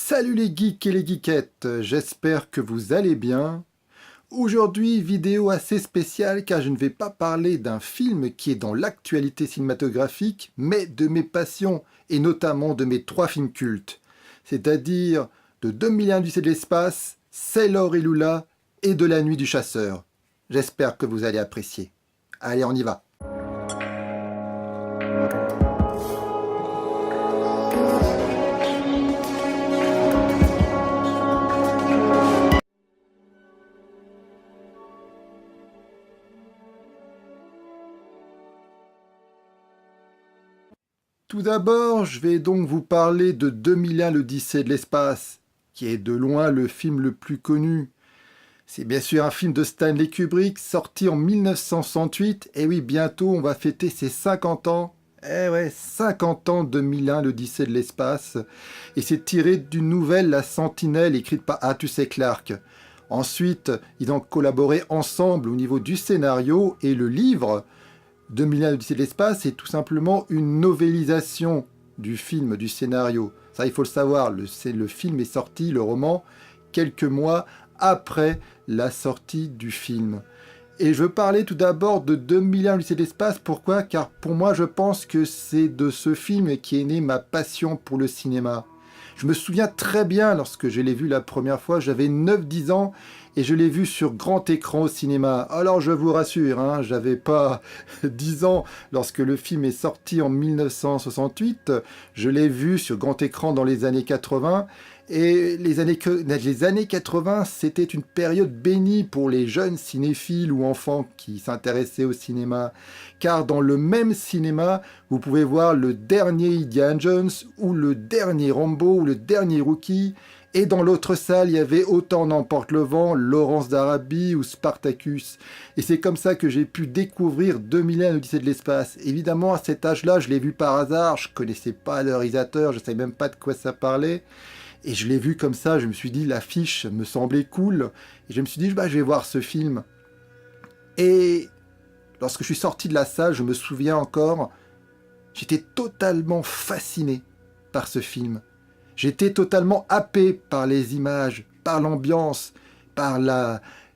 Salut les geeks et les geekettes, j'espère que vous allez bien. Aujourd'hui, vidéo assez spéciale car je ne vais pas parler d'un film qui est dans l'actualité cinématographique, mais de mes passions et notamment de mes 3 films cultes. C'est-à-dire de 2001 l'Odyssée de l'espace, Sailor et Lula et de La Nuit du Chasseur. J'espère que vous allez apprécier. Allez, on y va. Tout d'abord, je vais donc vous parler de 2001 l'Odyssée de l'espace, qui est de loin le film le plus connu. C'est bien sûr un film de Stanley Kubrick, sorti en 1968, et oui, bientôt on va fêter ses 50 ans. Eh ouais, 50 ans 2001 l'Odyssée de l'espace, et c'est tiré d'une nouvelle La Sentinelle, écrite par Arthur C. Clarke. Ensuite, ils ont collaboré ensemble au niveau du scénario, et le livre 2001 l'Odyssée de l'espace, c'est tout simplement une novélisation du film, du scénario. Ça, il faut le savoir, le film est sorti, le roman, quelques mois après la sortie du film. Et je veux parler tout d'abord de 2001 l'Odyssée de l'espace. Pourquoi? Car pour moi, je pense que c'est de ce film qui est née ma passion pour le cinéma. Je me souviens très bien lorsque je l'ai vu la première fois, j'avais 9-10 ans et je l'ai vu sur grand écran au cinéma. Alors je vous rassure, hein, j'avais pas 10 ans lorsque le film est sorti en 1968, je l'ai vu sur grand écran dans les années 80. Et les années 80, c'était une période bénie pour les jeunes cinéphiles ou enfants qui s'intéressaient au cinéma. Car dans le même cinéma, vous pouvez voir le dernier Indiana Jones, ou le dernier Rambo, ou le dernier Rocky. Et dans l'autre salle, il y avait Autant n'emporte le vent, Lawrence d'Arabie ou Spartacus. Et c'est comme ça que j'ai pu découvrir 2001 l'Odyssée de l'espace. Évidemment, à cet âge-là, je l'ai vu par hasard, je connaissais pas le réalisateur, je savais même pas de quoi ça parlait. Et je l'ai vu comme ça, je me suis dit, l'affiche me semblait cool. Et je me suis dit, bah, je vais voir ce film. Et lorsque je suis sorti de la salle, je me souviens encore, j'étais totalement fasciné par ce film. J'étais totalement happé par les images, par l'ambiance, par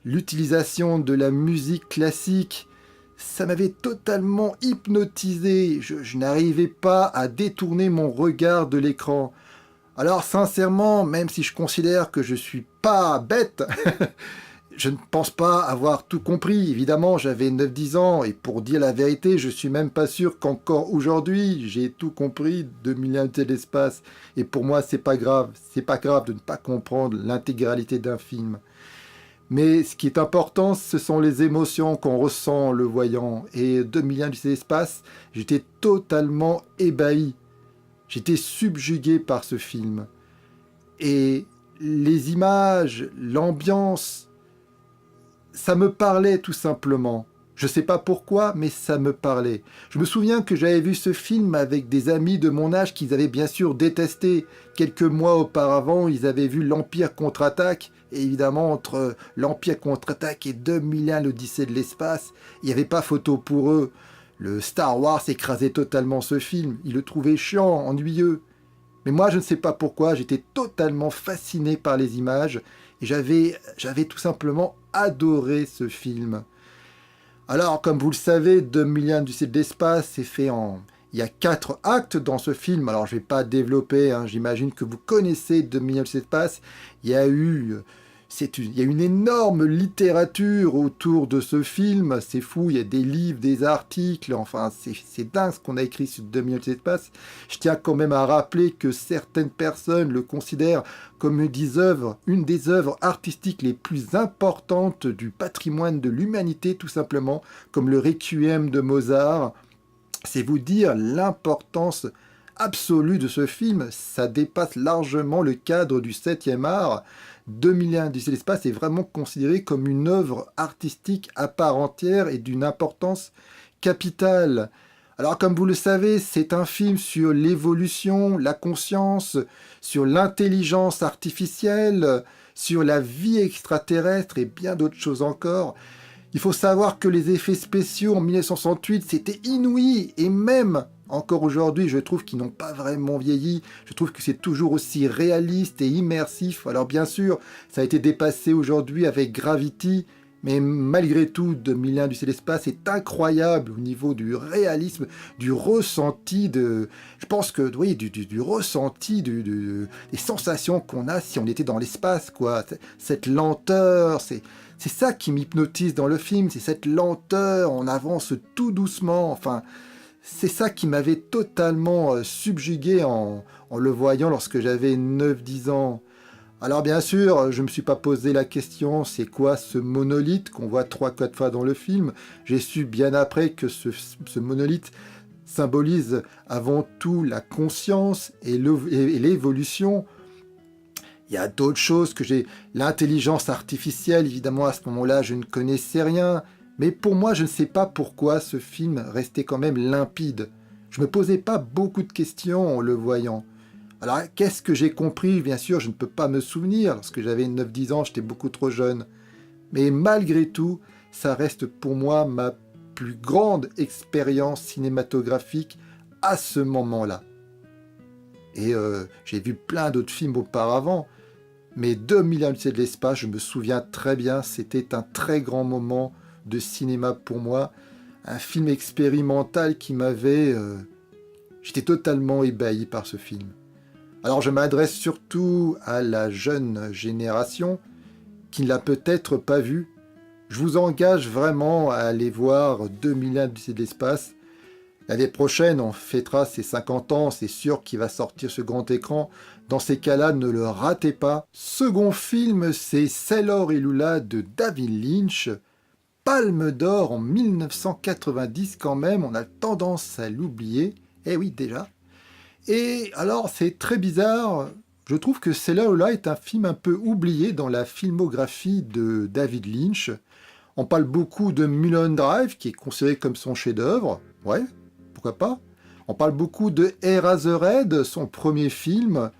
l'utilisation de la musique classique. Ça m'avait totalement hypnotisé. Je n'arrivais pas à détourner mon regard de l'écran. Alors sincèrement, même si je considère que je suis pas bête, je ne pense pas avoir tout compris. Évidemment, j'avais 9-10 ans et pour dire la vérité, je suis même pas sûr qu'encore aujourd'hui, j'ai tout compris de l'Odyssée de l'espace. Et pour moi, c'est pas grave. C'est pas grave de ne pas comprendre l'intégralité d'un film. Mais ce qui est important, ce sont les émotions qu'on ressent en le voyant. Et 2001 l'Odyssée de l'espace, j'étais totalement ébahi. J'étais subjugué par ce film. Et les images, l'ambiance, ça me parlait tout simplement. Je ne sais pas pourquoi, mais ça me parlait. Je me souviens que j'avais vu ce film avec des amis de mon âge qu'ils avaient bien sûr détesté. Quelques mois auparavant, ils avaient vu l'Empire contre-attaque. Et évidemment, entre l'Empire contre-attaque et 2001 l'Odyssée de l'espace, il n'y avait pas photo pour eux. Le Star Wars écrasait totalement ce film. Il le trouvait chiant, ennuyeux. Mais moi, je ne sais pas pourquoi, j'étais totalement fasciné par les images et j'avais tout simplement adoré ce film. Alors, comme vous le savez, 2001 l'Odyssée de l'espace, c'est fait en... Il y a 4 actes dans ce film, alors je ne vais pas développer, hein, j'imagine que vous connaissez 2001 l'Odyssée de l'espace. Il y a une énorme littérature autour de ce film, c'est fou, il y a des livres, des articles, enfin c'est dingue ce qu'on a écrit sur 2001 l'Odyssée de l'espace. Je tiens quand même à rappeler que certaines personnes le considèrent comme une des œuvres artistiques les plus importantes du patrimoine de l'humanité, tout simplement, comme le Requiem de Mozart. C'est vous dire l'importance absolue de ce film, ça dépasse largement le cadre du 7e art. 2001 l'Odyssée de l'espace est vraiment considéré comme une œuvre artistique à part entière et d'une importance capitale. Alors comme vous le savez, c'est un film sur l'évolution, la conscience, sur l'intelligence artificielle, sur la vie extraterrestre et bien d'autres choses encore. Il faut savoir que les effets spéciaux en 1968, c'était inouï, et même encore aujourd'hui, je trouve qu'ils n'ont pas vraiment vieilli. Je trouve que c'est toujours aussi réaliste et immersif. Alors bien sûr, ça a été dépassé aujourd'hui avec Gravity, mais malgré tout, 2001 du l'espace est incroyable au niveau du réalisme, du ressenti je pense que, oui, du ressenti, des sensations qu'on a si on était dans l'espace, quoi. Cette lenteur, c'est ça qui m'hypnotise dans le film, c'est cette lenteur, on avance tout doucement, enfin, c'est ça qui m'avait totalement subjugué en le voyant lorsque j'avais 9 10 ans. Alors bien sûr, je ne me suis pas posé la question, c'est quoi ce monolithe qu'on voit 3 4 fois dans le film. J'ai su bien après que ce monolithe symbolise avant tout la conscience et l'évolution. Il y a d'autres choses que j'ai. L'intelligence artificielle, évidemment, à ce moment-là, je ne connaissais rien. Mais pour moi, je ne sais pas pourquoi ce film restait quand même limpide. Je ne me posais pas beaucoup de questions en le voyant. Alors, qu'est-ce que j'ai compris? Bien sûr, je ne peux pas me souvenir. Lorsque j'avais 9 10 ans, j'étais beaucoup trop jeune. Mais malgré tout, ça reste pour moi ma plus grande expérience cinématographique à ce moment-là. Et j'ai vu plein d'autres films auparavant. Mais 2001 Odyssée de l'espace, je me souviens très bien, c'était un très grand moment de cinéma pour moi. Un film expérimental qui m'avait... J'étais totalement ébahi par ce film. Alors je m'adresse surtout à la jeune génération qui ne l'a peut-être pas vu. Je vous engage vraiment à aller voir 2001 Odyssée de l'espace. L'année prochaine, on fêtera ses 50 ans, c'est sûr qu'il va sortir ce grand écran. Dans ces cas-là, ne le ratez pas. Second film, c'est Sailor et Lula de David Lynch. Palme d'or en 1990 quand même, on a tendance à l'oublier. Eh oui, déjà. Et alors, c'est très bizarre. Je trouve que Sailor et Lula est un film un peu oublié dans la filmographie de David Lynch. On parle beaucoup de Mulholland Drive, qui est considéré comme son chef-d'œuvre. Ouais, pourquoi pas. On parle beaucoup de Eraserhead, son premier film,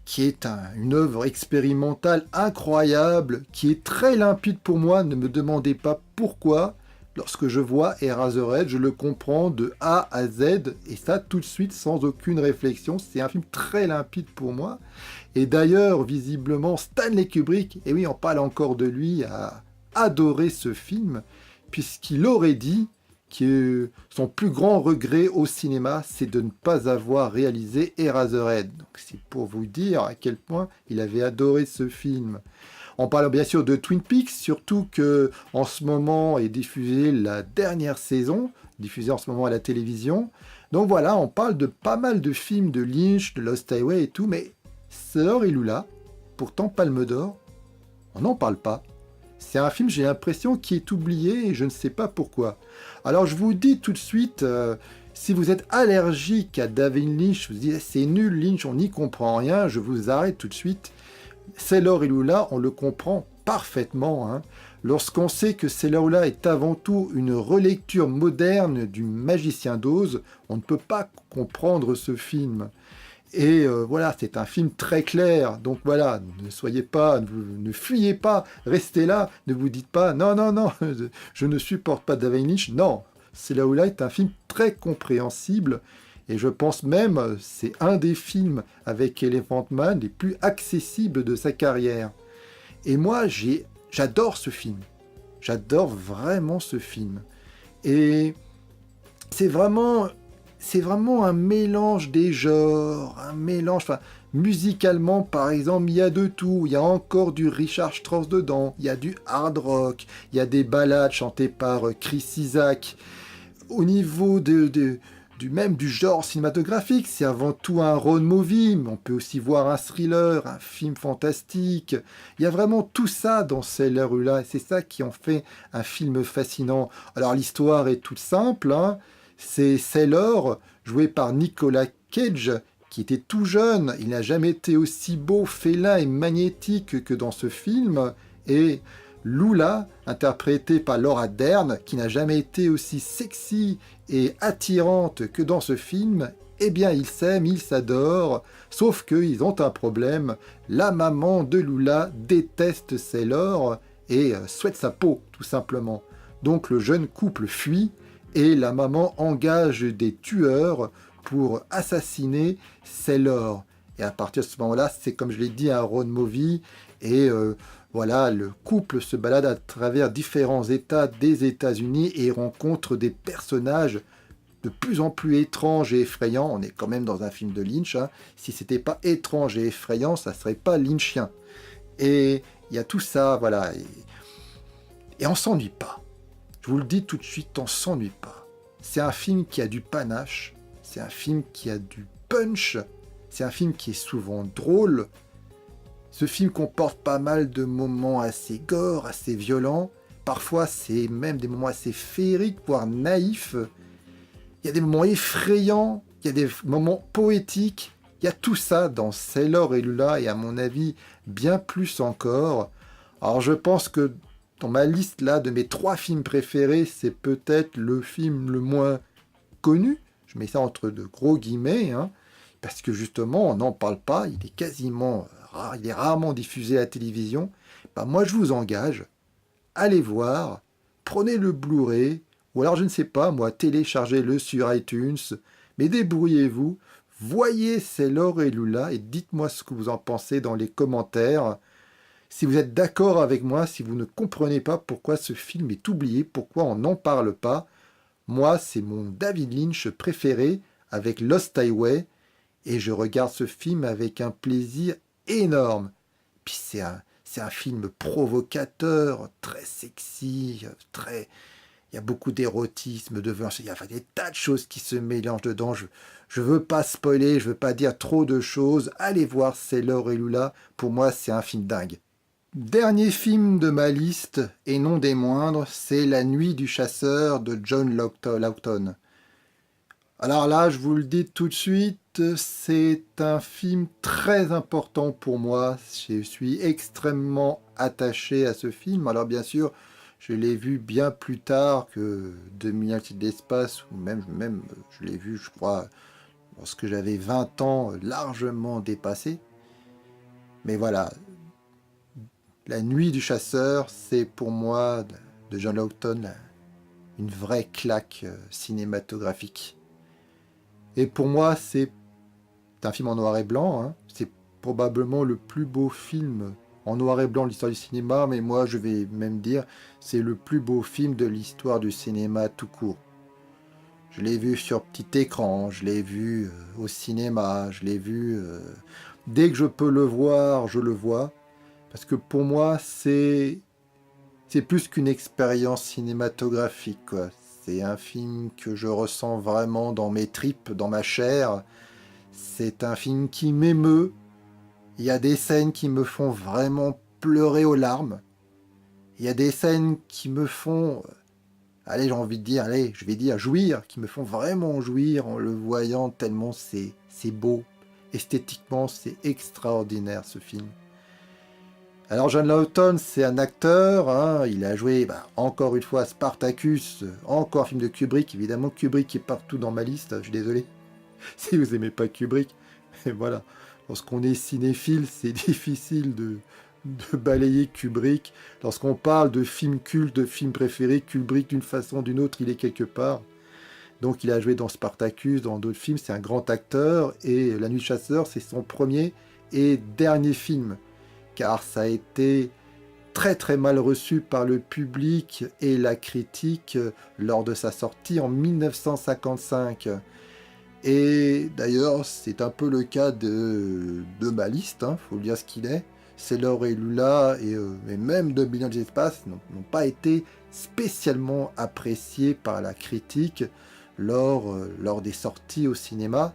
qui est une œuvre expérimentale incroyable, qui est très limpide pour moi. Ne me demandez pas pourquoi. Lorsque je vois Eraserhead, je le comprends de A à Z, et ça tout de suite sans aucune réflexion. C'est un film très limpide pour moi. Et d'ailleurs, visiblement, Stanley Kubrick, et oui, on parle encore de lui, a adoré ce film, puisqu'il aurait dit que son plus grand regret au cinéma, c'est de ne pas avoir réalisé Eraserhead. Donc c'est pour vous dire à quel point il avait adoré ce film. On parle bien sûr de Twin Peaks, surtout que en ce moment est diffusée la dernière saison, diffusée en ce moment à la télévision. Donc voilà, on parle de pas mal de films de Lynch, de Lost Highway et tout, mais Sailor et Lula, pourtant Palme d'or, on n'en parle pas. C'est un film, j'ai l'impression, qui est oublié et je ne sais pas pourquoi. Alors je vous dis tout de suite, si vous êtes allergique à David Lynch, vous dites c'est nul Lynch, on n'y comprend rien, je vous arrête tout de suite. Sailor et Lula, on le comprend parfaitement. Hein. Lorsqu'on sait que Sailor et Lula est avant tout une relecture moderne du Magicien d'Oz, on ne peut pas comprendre ce film. Et voilà, c'est un film très clair. Donc voilà, ne soyez pas, ne fuyez pas, restez là, ne vous dites pas non, non, non, je ne supporte pas David Lynch. Non, Sailor et Lula est un film très compréhensible. Et je pense même, c'est un des films avec Elephant Man les plus accessibles de sa carrière. Et moi, j'adore ce film. J'adore vraiment ce film. Et c'est vraiment un mélange des genres, un mélange... Enfin, musicalement, par exemple, il y a de tout. Il y a encore du Richard Strauss dedans. Il y a du hard rock. Il y a des ballades chantées par Chris Isaak. Au niveau du genre cinématographique, c'est avant tout un road movie, mais on peut aussi voir un thriller, un film fantastique. Il y a vraiment tout ça dans Sailor et Lula, et c'est ça qui en fait un film fascinant. Alors l'histoire est toute simple, hein. C'est Sailor, joué par Nicolas Cage, qui était tout jeune. Il n'a jamais été aussi beau, félin et magnétique que dans ce film. Et Lula, interprétée par Laura Dern, qui n'a jamais été aussi sexy et attirante que dans ce film. Eh bien, ils s'aiment, ils s'adorent, sauf qu'ils ont un problème. La maman de Lula déteste Sailor et souhaite sa peau, tout simplement. Donc le jeune couple fuit et la maman engage des tueurs pour assassiner Sailor. Et à partir de ce moment-là, c'est comme je l'ai dit un road movie et voilà, le couple se balade à travers différents États des États-Unis et rencontre des personnages de plus en plus étranges et effrayants. On est quand même dans un film de Lynch. Hein. Si c'était pas étrange et effrayant, ça serait pas lynchien. Et il y a tout ça, voilà. Et on s'ennuie pas. Je vous le dis tout de suite, on s'ennuie pas. C'est un film qui a du panache. C'est un film qui a du punch. C'est un film qui est souvent drôle. Ce film comporte pas mal de moments assez gore, assez violents. Parfois, c'est même des moments assez féeriques, voire naïfs. Il y a des moments effrayants, il y a des moments poétiques. Il y a tout ça dans Sailor et Lula, et à mon avis, bien plus encore. Alors, je pense que dans ma liste là de mes 3 films préférés, c'est peut-être le film le moins connu. Je mets ça entre de gros guillemets, hein, parce que justement, on n'en parle pas. Il est quasiment rare, il est rarement diffusé à la télévision. Bah, moi, je vous engage, allez voir, prenez le Blu-ray, ou alors je ne sais pas, moi, téléchargez-le sur iTunes, mais débrouillez-vous, voyez Sailor et Lula et dites-moi ce que vous en pensez dans les commentaires. Si vous êtes d'accord avec moi, si vous ne comprenez pas pourquoi ce film est oublié, pourquoi on n'en parle pas, moi, c'est mon David Lynch préféré avec Lost Highway, et je regarde ce film avec un plaisir énorme. Puis c'est un film provocateur, très sexy, très... Il y a beaucoup d'érotisme, de violence, il y a des tas de choses qui se mélangent dedans. Je veux pas spoiler, je veux pas dire trop de choses. Allez voir Sailor et Lula, pour moi c'est un film dingue. Dernier film de ma liste, et non des moindres, c'est La Nuit du Chasseur de John Lawton. Alors là, je vous le dis tout de suite, c'est un film très important pour moi. Je suis extrêmement attaché à ce film. Alors bien sûr, je l'ai vu bien plus tard que 2001 de l'espace, ou même je l'ai vu, je crois, lorsque j'avais 20 ans, largement dépassé. Mais voilà, La Nuit du Chasseur, c'est pour moi, de John Lawton, une vraie claque cinématographique. Et pour moi, c'est un film en noir et blanc. Hein. C'est probablement le plus beau film en noir et blanc de l'histoire du cinéma, mais moi, je vais même dire, c'est le plus beau film de l'histoire du cinéma tout court. Je l'ai vu sur petit écran, je l'ai vu au cinéma, je l'ai vu... dès que je peux le voir, je le vois. Parce que pour moi, c'est plus qu'une expérience cinématographique, quoi. C'est un film que je ressens vraiment dans mes tripes, dans ma chair. C'est un film qui m'émeut. Il y a des scènes qui me font vraiment pleurer aux larmes. Il y a des scènes qui me font, allez, j'ai envie de dire, allez, je vais dire jouir, qui me font vraiment jouir en le voyant tellement c'est beau. Esthétiquement, c'est extraordinaire ce film. Alors John Lawton, c'est un acteur, hein, il a joué encore une fois Spartacus, encore film de Kubrick, évidemment Kubrick est partout dans ma liste, je suis désolé si vous aimez pas Kubrick, et voilà, lorsqu'on est cinéphile, c'est difficile de balayer Kubrick, lorsqu'on parle de films cultes, de films préférés, Kubrick d'une façon ou d'une autre, il est quelque part, donc il a joué dans Spartacus, dans d'autres films, c'est un grand acteur, et La Nuit du Chasseur, c'est son premier et dernier film, car ça a été très très mal reçu par le public et la critique lors de sa sortie en 1955. Et d'ailleurs, c'est un peu le cas de ma liste, hein, faut dire ce qu'il est. Sailor et Lula et même 2001 de l'espace n'ont pas été spécialement appréciés par la critique lors des sorties au cinéma.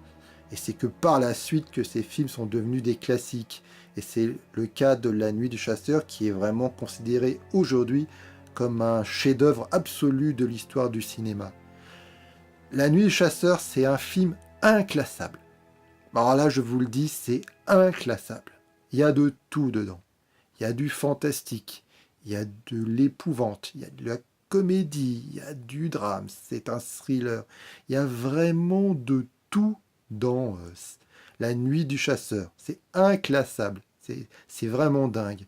Et c'est que par la suite que ces films sont devenus des classiques. Et c'est le cas de La Nuit du Chasseur qui est vraiment considéré aujourd'hui comme un chef-d'œuvre absolu de l'histoire du cinéma. La Nuit du Chasseur, c'est un film inclassable. Alors là, je vous le dis, c'est inclassable. Il y a de tout dedans. Il y a du fantastique, il y a de l'épouvante, il y a de la comédie, il y a du drame, c'est un thriller. Il y a vraiment de tout dans La Nuit du Chasseur. C'est inclassable, c'est vraiment dingue.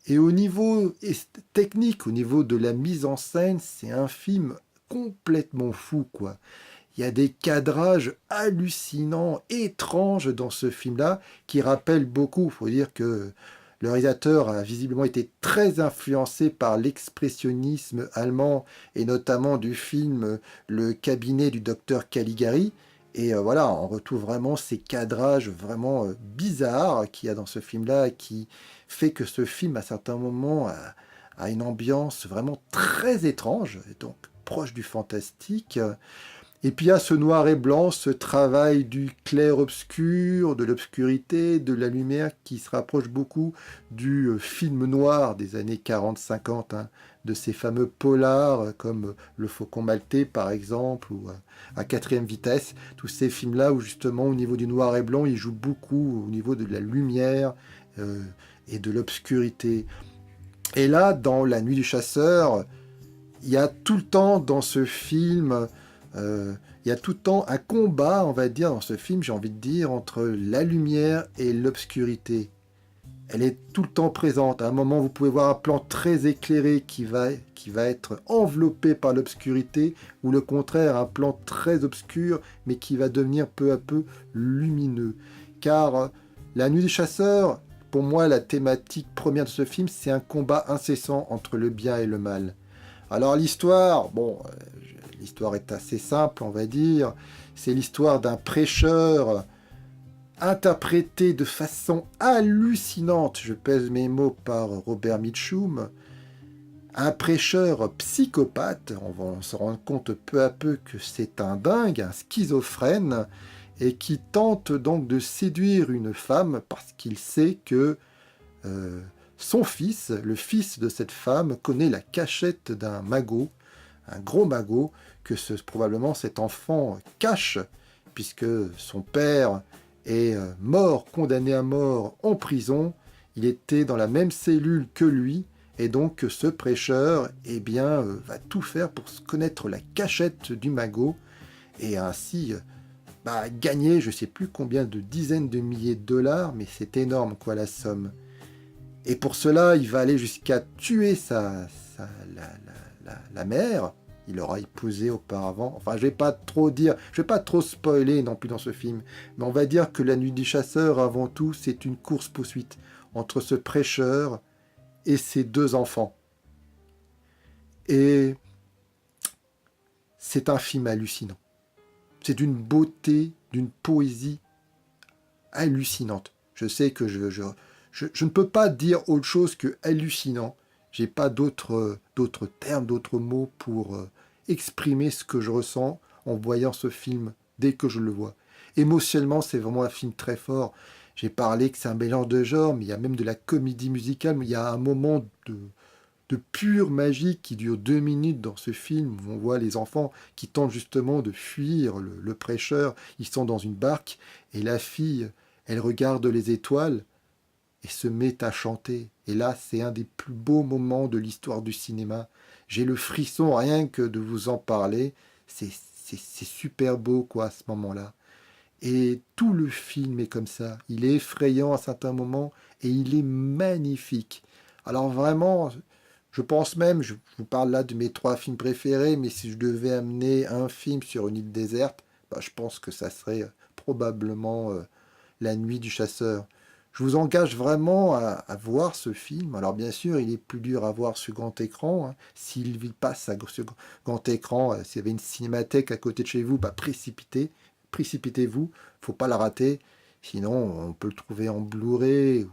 Et au niveau technique, au niveau de la mise en scène, c'est un film complètement fou, quoi. Il y a des cadrages hallucinants, étranges dans ce film-là, qui rappellent beaucoup. Il faut dire que le réalisateur a visiblement été très influencé par l'expressionnisme allemand, et notamment du film Le cabinet du docteur Caligari. Et voilà, on retrouve vraiment ces cadrages vraiment bizarres qu'il y a dans ce film-là, qui fait que ce film, à certains moments, a une ambiance vraiment très étrange, et donc proche du fantastique. Et puis il y a ce noir et blanc, ce travail du clair-obscur, de l'obscurité, de la lumière qui se rapproche beaucoup du film noir des années 40-50, hein, de ces fameux polars comme Le Faucon Maltais par exemple, ou À quatrième vitesse, tous ces films-là où justement au niveau du noir et blanc, ils jouent beaucoup au niveau de la lumière euh, et de l'obscurité. Et là, dans La Nuit du Chasseur, il y a tout le temps dans ce film, il y a tout le temps un combat, on va dire, dans ce film, j'ai envie de dire, entre la lumière et l'obscurité. Elle est tout le temps présente. À un moment, vous pouvez voir un plan très éclairé qui va être enveloppé par l'obscurité, ou le contraire, un plan très obscur, mais qui va devenir peu à peu lumineux. Car La Nuit des Chasseurs, pour moi, la thématique première de ce film, c'est un combat incessant entre le bien et le mal. Alors l'histoire, bon, l'histoire est assez simple, on va dire. C'est l'histoire d'un prêcheur interprété de façon hallucinante, je pèse mes mots, par Robert Mitchum. Un prêcheur psychopathe, on va se rendre compte peu à peu que c'est un dingue, un schizophrène, et qui tente donc de séduire une femme parce qu'il sait que euh, son fils, le fils de cette femme, connaît la cachette d'un magot, un gros magot, que probablement cet enfant cache, puisque son père est mort, condamné à mort en prison. Il était dans la même cellule que lui, et donc ce prêcheur eh bien, va tout faire pour connaître la cachette du magot, et ainsi gagner je ne sais plus combien de dizaines de milliers de dollars, mais c'est énorme quoi la somme. Et pour cela, il va aller jusqu'à tuer la mère. Il l'aura épousée auparavant. Enfin, je vais pas trop dire, je vais pas trop spoiler non plus dans ce film. Mais on va dire que La Nuit des Chasseurs, avant tout, c'est une course-poursuite entre ce prêcheur et ses deux enfants. Et c'est un film hallucinant. C'est d'une beauté, d'une poésie hallucinante. Je sais que je ne peux pas dire autre chose que hallucinant. J'ai pas d'autres termes, d'autres mots pour exprimer ce que je ressens en voyant ce film dès que je le vois. Émotionnellement, c'est vraiment un film très fort. J'ai parlé que c'est un mélange de genres, mais il y a même de la comédie musicale. Mais il y a un moment de pure magie qui dure 2 minutes dans ce film, où on voit les enfants qui tentent justement de fuir le prêcheur. Ils sont dans une barque et la fille, elle regarde les étoiles et se met à chanter. Et là, c'est un des plus beaux moments de l'histoire du cinéma. J'ai le frisson rien que de vous en parler. C'est super beau, quoi, à ce moment-là. Et tout le film est comme ça. Il est effrayant à certains moments et il est magnifique. Alors vraiment, je pense même, je vous parle là de mes 3 films préférés, mais si je devais amener un film sur une île déserte, je pense que ça serait probablement La Nuit du Chasseur. Je vous engage vraiment à voir ce film. Alors bien sûr, il est plus dur à voir sur grand écran, hein. S'il passe sur grand écran, s'il y avait une cinémathèque à côté de chez vous, précipitez-vous, faut pas la rater. Sinon, on peut le trouver en Blu-ray ou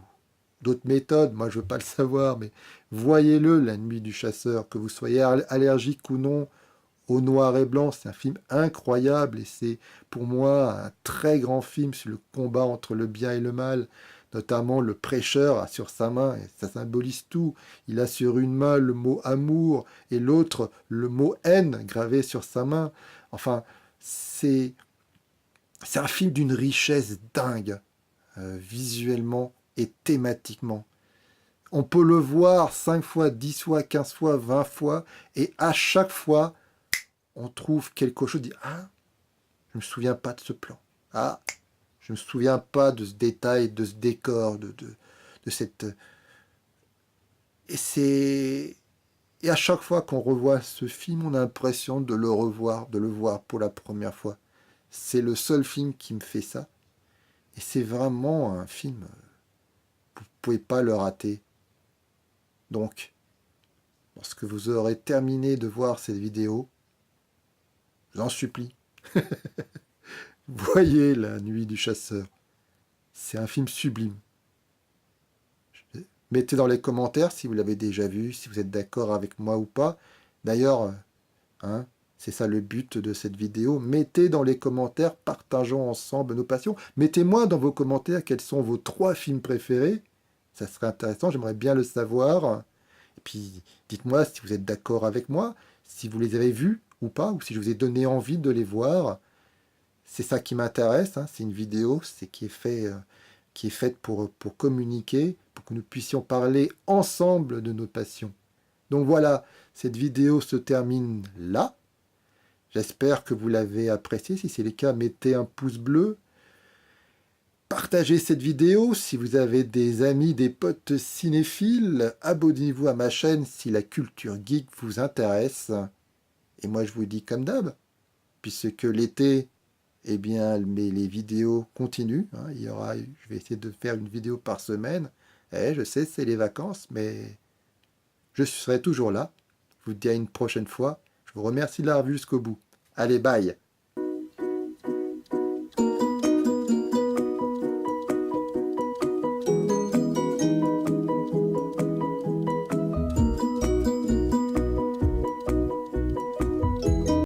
d'autres méthodes. Moi, je veux pas le savoir, mais voyez-le, La Nuit du Chasseur, que vous soyez allergique ou non au noir et blanc. C'est un film incroyable et c'est pour moi un très grand film sur le combat entre le bien et le mal. Notamment le prêcheur a sur sa main, et ça symbolise tout. Il a sur une main le mot amour et l'autre le mot haine gravé sur sa main. Enfin, c'est un film d'une richesse dingue, visuellement et thématiquement. On peut le voir 5 fois, 10 fois, 15 fois, 20 fois, et à chaque fois, on trouve quelque chose, dit ah, je ne me souviens pas de ce plan. Ah, je ne me souviens pas de ce détail, de ce décor, de cette Et et à chaque fois qu'on revoit ce film, on a l'impression de le revoir, de le voir pour la première fois. C'est le seul film qui me fait ça. Et c'est vraiment un film, vous ne pouvez pas le rater. Donc, lorsque vous aurez terminé de voir cette vidéo, j'en supplie, voyez La Nuit du Chasseur. C'est un film sublime. Mettez dans les commentaires si vous l'avez déjà vu, si vous êtes d'accord avec moi ou pas. D'ailleurs, hein, c'est ça le but de cette vidéo. Mettez dans les commentaires, partageons ensemble nos passions. Mettez-moi dans vos commentaires quels sont vos 3 films préférés. Ça serait intéressant, j'aimerais bien le savoir. Et puis, dites-moi si vous êtes d'accord avec moi, si vous les avez vus ou pas, ou si je vous ai donné envie de les voir. C'est ça qui m'intéresse, hein. C'est une vidéo, qui est faite pour communiquer, pour que nous puissions parler ensemble de nos passions. Donc voilà, cette vidéo se termine là. J'espère que vous l'avez appréciée. Si c'est le cas, mettez un pouce bleu. Partagez cette vidéo si vous avez des amis, des potes cinéphiles. Abonnez-vous à ma chaîne si la culture geek vous intéresse. Et moi, je vous dis comme d'hab, puisque l'été, eh bien, mais les vidéos continuent, hein. Je vais essayer de faire une vidéo par semaine. Je sais, c'est les vacances, mais je serai toujours là. Je vous dis à une prochaine fois. Je vous remercie de l'avoir vu jusqu'au bout. Allez, bye!